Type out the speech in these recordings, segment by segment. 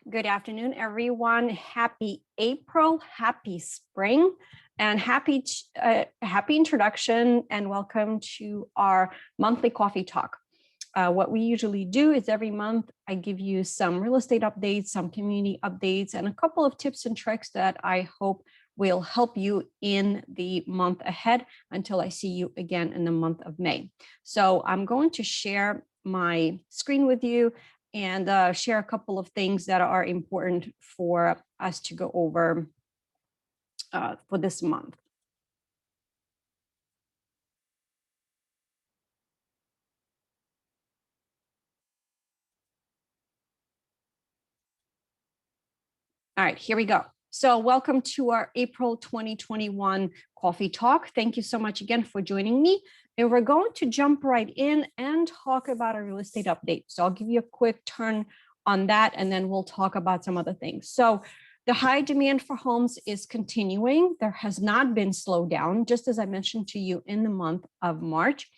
Good afternoon, everyone. Happy April, happy spring, and happy introduction, and welcome to our monthly coffee talk. What we usually do is every month I give you some real estate updates, some community updates, and a couple of tips and tricks that I hope will help you in the month ahead until I see you again in the month of May. So I'm going to share my screen with you and share a couple of things that are important for us to go over for this month. All right, here we go. So welcome to our April 2021 coffee talk. Thank you so much again for joining me. And we're going to jump right in and talk about a real estate update. So I'll give you a quick turn on that, and then we'll talk about some other things. So the high demand for homes is continuing. There has not been slowed down, just as I mentioned to you in the month of March.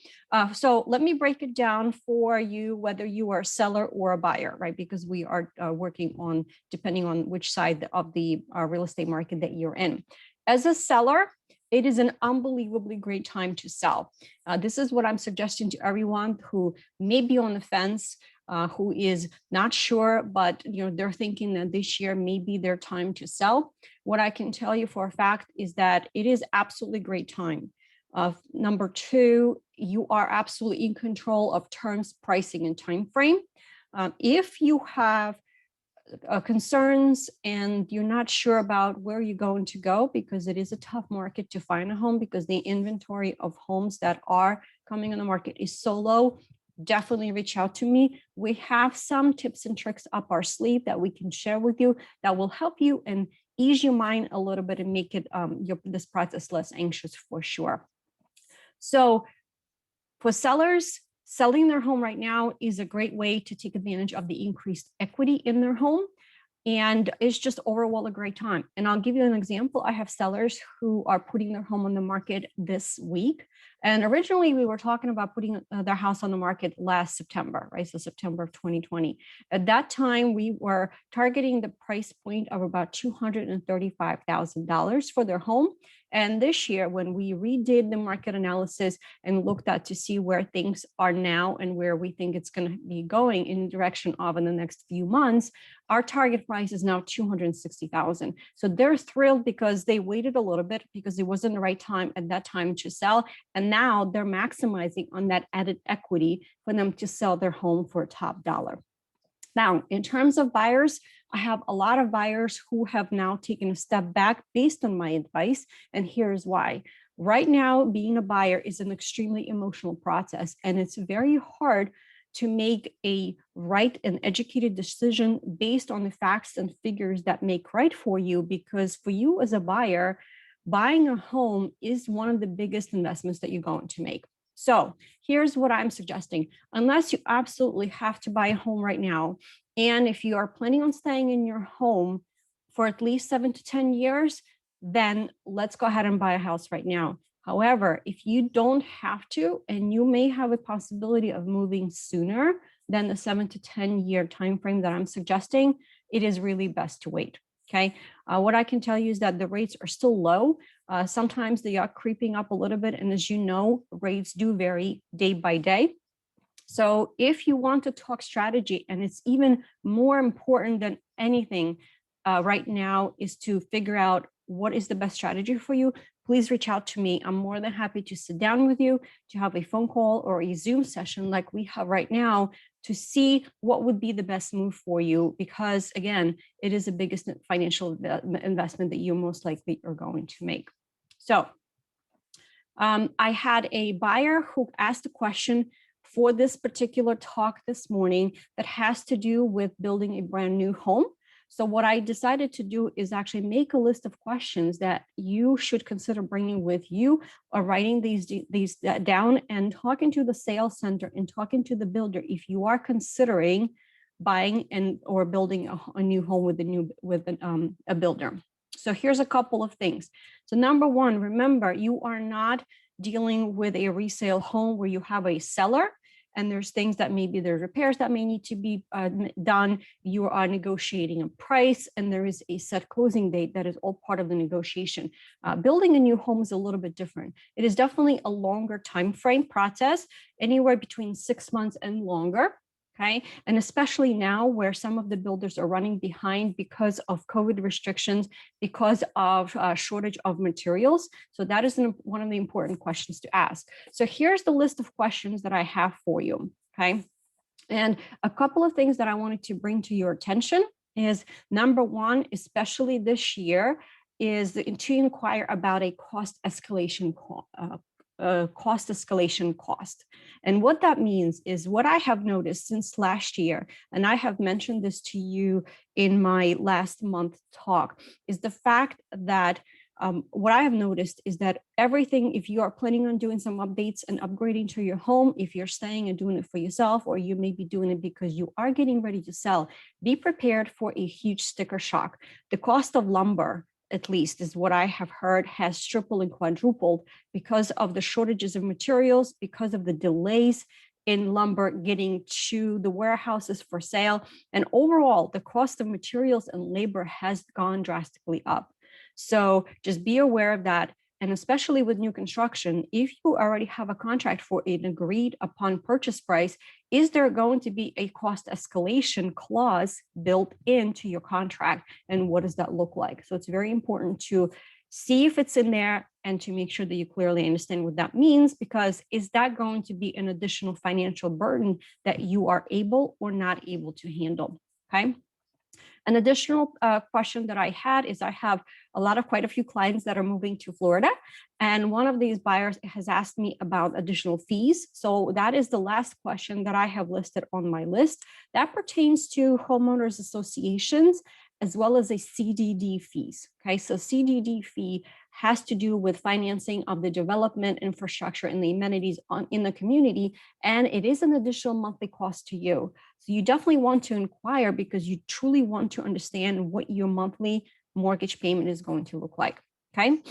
So let me break it down for you, whether you are a seller or a buyer, right? Because we are working on, depending on which side of the real estate market that you're in. As a seller, it is an unbelievably great time to sell. This is what I'm suggesting to everyone who may be on the fence, who is not sure, but they're thinking that this year may be their time to sell. What I can tell you for a fact is that it is absolutely great time. Number two, you are absolutely in control of terms, pricing, and time frame. If you have concerns and you're not sure about where you're going to go, because it is a tough market to find a home because the inventory of homes that are coming on the market is so low, definitely reach out to me. We have some tips and tricks up our sleeve that we can share with you that will help you and ease your mind a little bit and make it this process less anxious for sure. So for sellers, selling their home right now is a great way to take advantage of the increased equity in their home. And it's just overall a great time. And I'll give you an example. I have sellers who are putting their home on the market this week. And originally we were talking about putting their house on the market last September, right? So September of 2020. At that time, we were targeting the price point of about $235,000 for their home. And this year, when we redid the market analysis and looked at to see where things are now and where we think it's going to be going in the direction of in the next few months, our target price is now $260,000. So they're thrilled because they waited a little bit because it wasn't the right time at that time to sell. And now they're maximizing on that added equity for them to sell their home for a top dollar. Now, in terms of buyers, I have a lot of buyers who have now taken a step back based on my advice. And here's why. Right now, being a buyer is an extremely emotional process, and it's very hard to make a right and educated decision based on the facts and figures that make right for you, because for you as a buyer, buying a home is one of the biggest investments that you're going to make. So here's what I'm suggesting. Unless you absolutely have to buy a home right now, and if you are planning on staying in your home for at least 7 to 10 years, then let's go ahead and buy a house right now. However, if you don't have to, and you may have a possibility of moving sooner than the 7 to 10 year time frame that I'm suggesting, it is really best to wait. Okay. What I can tell you is that the rates are still low. Sometimes they are creeping up a little bit. And as you know, rates do vary day by day. So if you want to talk strategy, and it's even more important than anything right now is to figure out what is the best strategy for you, please reach out to me. I'm more than happy to sit down with you, to have a phone call or a Zoom session like we have right now to see what would be the best move for you. Because again, it is the biggest financial investment that you most likely are going to make. So I had a buyer who asked a question for this particular talk this morning that has to do with building a brand new home. So what I decided to do is actually make a list of questions that you should consider bringing with you, or writing these down and talking to the sales center and talking to the builder if you are considering buying or building a new home with a builder. So here's a couple of things. So number one, remember, you are not dealing with a resale home where you have a seller and there's things that maybe there's repairs that may need to be done. You are negotiating a price, and there is a set closing date that is all part of the negotiation. Building a new home is a little bit different. It is definitely a longer time frame process, anywhere between 6 months and longer. Okay. And especially now where some of the builders are running behind because of COVID restrictions, because of shortage of materials. So that is one of the important questions to ask. So here's the list of questions that I have for you. Okay. And a couple of things that I wanted to bring to your attention is, number one, especially this year, is to inquire about a cost escalation cost. And what that means is, what I have noticed since last year, and I have mentioned this to you in my last month talk, is the fact that what I have noticed is that everything, if you are planning on doing some updates and upgrading to your home, if you're staying and doing it for yourself, or you may be doing it because you are getting ready to sell, be prepared for a huge sticker shock. The cost of lumber, at least is what I have heard, has tripled and quadrupled because of the shortages of materials, because of the delays in lumber getting to the warehouses for sale. And overall, the cost of materials and labor has gone drastically up. So just be aware of that. And especially with new construction, if you already have a contract for an agreed upon purchase price, is there going to be a cost escalation clause built into your contract? And what does that look like? So it's very important to see if it's in there and to make sure that you clearly understand what that means, because is that going to be an additional financial burden that you are able or not able to handle? Okay. An additional question that I had is, I have quite a few clients that are moving to Florida. And one of these buyers has asked me about additional fees. So that is the last question that I have listed on my list. That pertains to homeowners associations as well as a CDD fees. Okay, so CDD fee has to do with financing of the development, infrastructure, and the amenities in the community, and it is an additional monthly cost to you. So you definitely want to inquire, because you truly want to understand what your monthly mortgage payment is going to look like. Okay.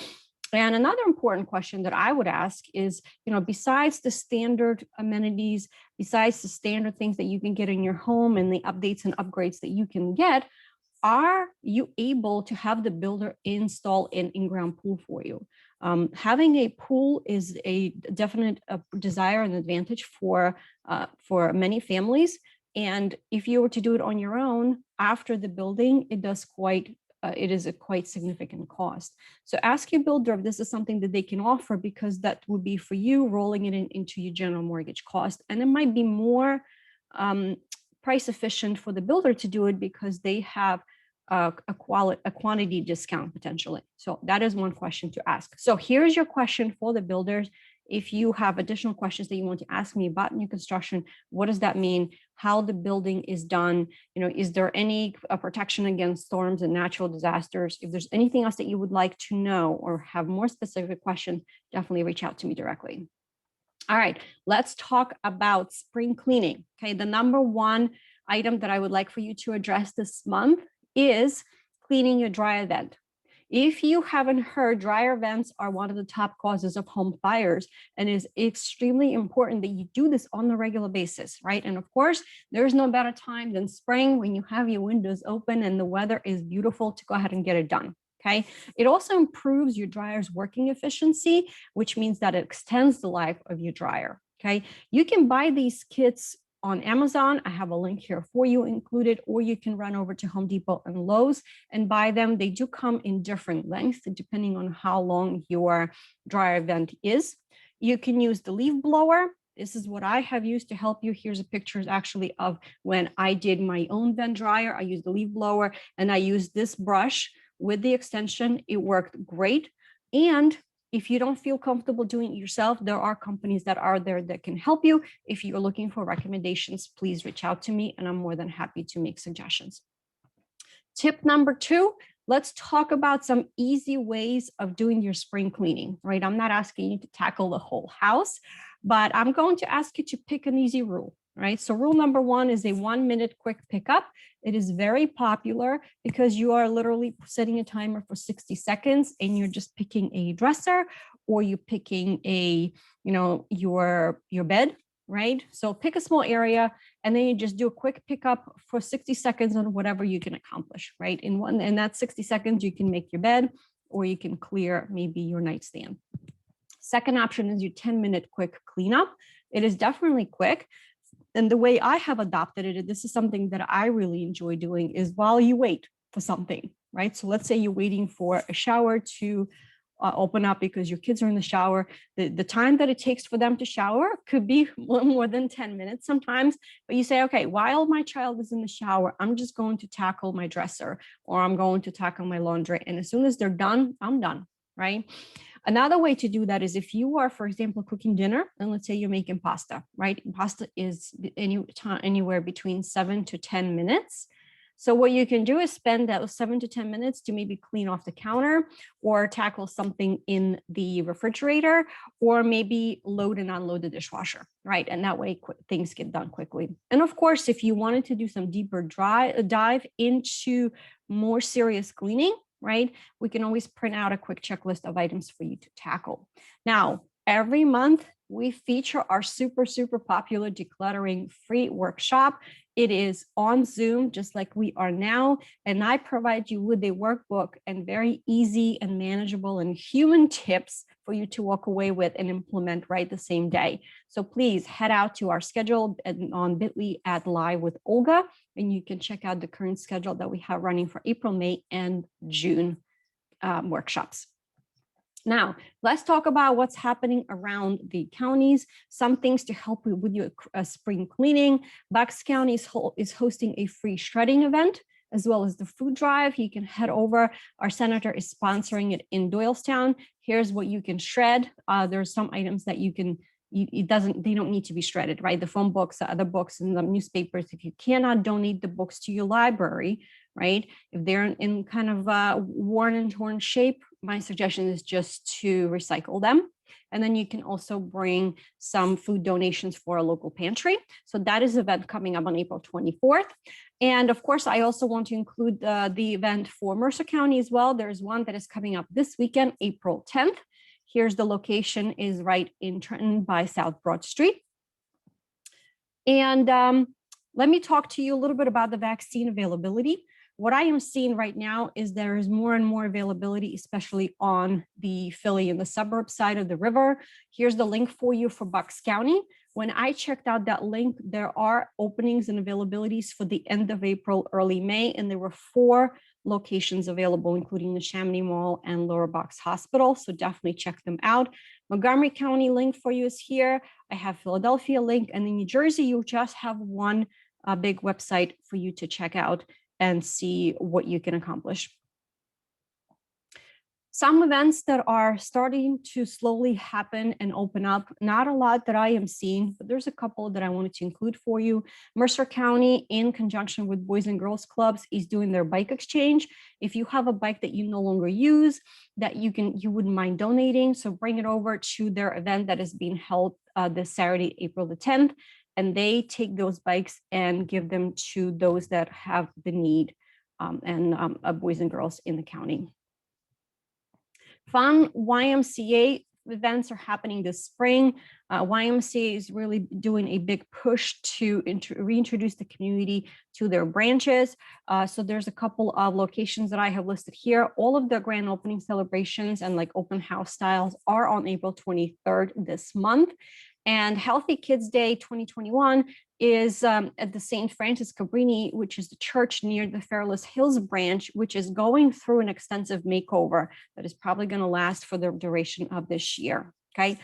And another important question that I would ask is, besides the standard amenities, besides the standard things that you can get in your home and the updates and upgrades that you can get, are you able to have the builder install an in-ground pool for you? Having a pool is a definite desire and advantage for many families. And if you were to do it on your own after the building, it is a quite significant cost. So ask your builder if this is something that they can offer, because that would be for you rolling it into your general mortgage cost. And it might be more price efficient for the builder to do it, because they have a quantity discount potentially. So that is one question to ask. So here's your question for the builders. If you have additional questions that you want to ask me about new construction, what does that mean? How the building is done? Is there any protection against storms and natural disasters? If there's anything else that you would like to know or have more specific questions, definitely reach out to me directly. All right, let's talk about spring cleaning. Okay, the number one item that I would like for you to address this month is cleaning your dry vent. If you haven't heard, dryer vents are one of the top causes of home fires, and it's extremely important that you do this on a regular basis, right? And of course, there's no better time than spring, when you have your windows open and the weather is beautiful, to go ahead and get it done. Okay. It also improves your dryer's working efficiency, which means that it extends the life of your dryer. Okay. You can buy these kits on Amazon. I have a link here for you included, or you can run over to Home Depot and Lowe's and buy them. They do come in different lengths depending on how long your dryer vent is. You can use the leaf blower. This is what I have used to help you. Here's a picture actually of when I did my own vent dryer. I used the leaf blower and I used this brush with the extension. It worked great. And if you don't feel comfortable doing it yourself, there are companies that are there that can help you. If you're looking for recommendations, please reach out to me and I'm more than happy to make suggestions. Tip number 2, let's talk about some easy ways of doing your spring cleaning, right? I'm not asking you to tackle the whole house, but I'm going to ask you to pick an easy rule, right? So rule number 1 is a 1-minute quick pickup. It is very popular because you are literally setting a timer for 60 seconds and you're just picking a dresser, or you're picking your bed, right? So pick a small area and then you just do a quick pickup for 60 seconds on whatever you can accomplish, right? In that 60 seconds, you can make your bed or you can clear maybe your nightstand. Second option is your 10-minute quick cleanup. It is definitely quick. And the way I have adopted it, this is something that I really enjoy doing, is while you wait for something, right? So let's say you're waiting for a shower to open up because your kids are in the shower. The time that it takes for them to shower could be more than 10 minutes sometimes, but you say, okay, while my child is in the shower, I'm just going to tackle my dresser or I'm going to tackle my laundry. And as soon as they're done, I'm done, right? Another way to do that is if you are, for example, cooking dinner, and let's say you're making pasta, right? Pasta is anywhere between 7 to 10 minutes. So what you can do is spend those 7 to 10 minutes to maybe clean off the counter or tackle something in the refrigerator, or maybe load and unload the dishwasher, right? And that way things get done quickly. And of course, if you wanted to do some deeper dive into more serious cleaning, right? We can always print out a quick checklist of items for you to tackle. Now, every month we feature our super, super popular decluttering free workshop. It is on Zoom, just like we are now. And I provide you with a workbook and very easy and manageable and human tips for you to walk away with and implement right the same day. So please head out to our schedule on bit.ly at Live with Olga, and you can check out the current schedule that we have running for April, May, and June workshops. Now, let's talk about what's happening around the counties, some things to help you with your spring cleaning. Bucks County is hosting a free shredding event, as well as the food drive. You can head over. Our senator is sponsoring it in Doylestown. Here's what you can shred. There's some items that you can, they don't need to be shredded, right? The phone books, the other books, and the newspapers. If you cannot donate the books to your library, right? If they're in kind of worn and torn shape, my suggestion is just to recycle them. And then you can also bring some food donations for a local pantry. So that is an event coming up on April 24th. And of course, I also want to include the event for Mercer County as well. There's one that is coming up this weekend, April 10th. Here's the location, is right in Trenton by South Broad Street. And let me talk to you a little bit about the vaccine availability. What I am seeing right now is there is more and more availability, especially on the Philly and the suburb side of the river. Here's the link for you for Bucks County. When I checked out that link, there are openings and availabilities for the end of April, early May, and there were 4 locations available, including the Chamonix Mall and Lower Bucks Hospital. So definitely check them out. Montgomery County link for you is here. I have Philadelphia link, and in New Jersey, you just have one big website for you to check out and see what you can accomplish. Some events that are starting to slowly happen and open up, not a lot that I am seeing, but there's a couple that I wanted to include for you. Mercer County, in conjunction with Boys and Girls Clubs, is doing their bike exchange. If you have a bike that you no longer use, that you wouldn't mind donating, so bring it over to their event that is being held this Saturday, April the 10th. And they take those bikes and give them to those that have the need, and boys and girls in the county. Fun YMCA events are happening this spring. YMCA is really doing a big push to reintroduce the community to their branches. So there's a couple of locations that I have listed here. All of the grand opening celebrations and like open house styles are on April 23rd this month. And Healthy Kids Day 2021 is at the St. Francis Cabrini, which is the church near the Fairless Hills branch, which is going through an extensive makeover that is probably going to last for the duration of this year. Okay.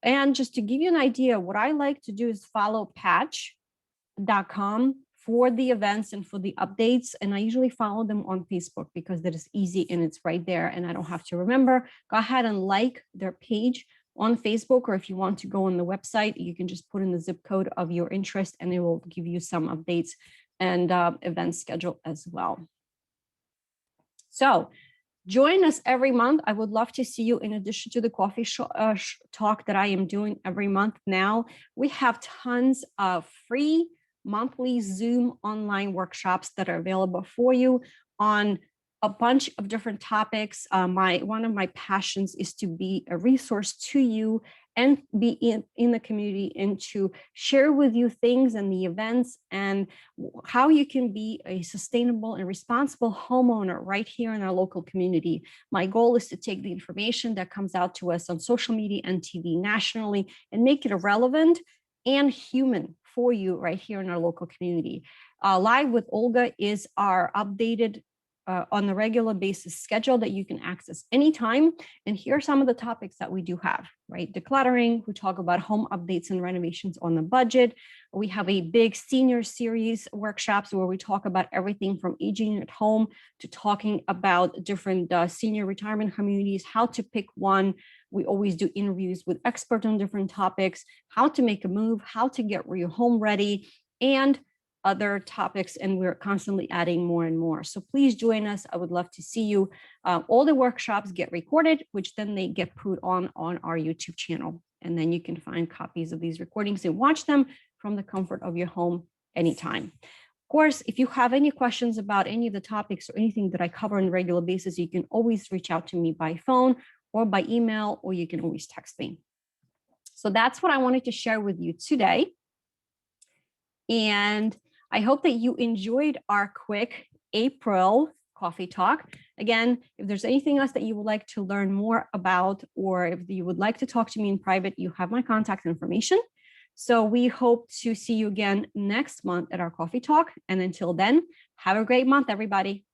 And just to give you an idea, what I like to do is follow patch.com for the events and for the updates. And I usually follow them on Facebook because that is easy and it's right there and I don't have to remember. Go ahead and like their page on Facebook, or if you want to go on the website, you can just put in the zip code of your interest and it will give you some updates and event schedule as well. So join us every month. I would love to see you in addition to the coffee talk that I am doing every month now. We have tons of free monthly Zoom online workshops that are available for you on a bunch of different topics. One of my passions is to be a resource to you and be in the community, and to share with you things and the events and how you can be a sustainable and responsible homeowner right here in our local community. My goal is to take the information that comes out to us on social media and TV nationally and make it relevant and human for you right here in our local community. Live with Olga is our updated on a regular basis schedule that you can access anytime. And here are some of the topics that we do have, right? Decluttering, we talk about home updates and renovations on the budget. We have a big senior series workshops where we talk about everything from aging at home to talking about different senior retirement communities, how to pick one. We always do interviews with experts on different topics, how to make a move, how to get your home ready, and other topics, and we're constantly adding more and more. So please join us. I would love to see you. All the workshops get recorded, which then they get put on our YouTube channel. And then you can find copies of these recordings and watch them from the comfort of your home anytime. Of course, if you have any questions about any of the topics or anything that I cover on a regular basis, you can always reach out to me by phone or by email, or you can always text me. So that's what I wanted to share with you today. And I hope that you enjoyed our quick April coffee talk. Again, if there's anything else that you would like to learn more about, or if you would like to talk to me in private, you have my contact information. So we hope to see you again next month at our coffee talk. And until then, have a great month, everybody.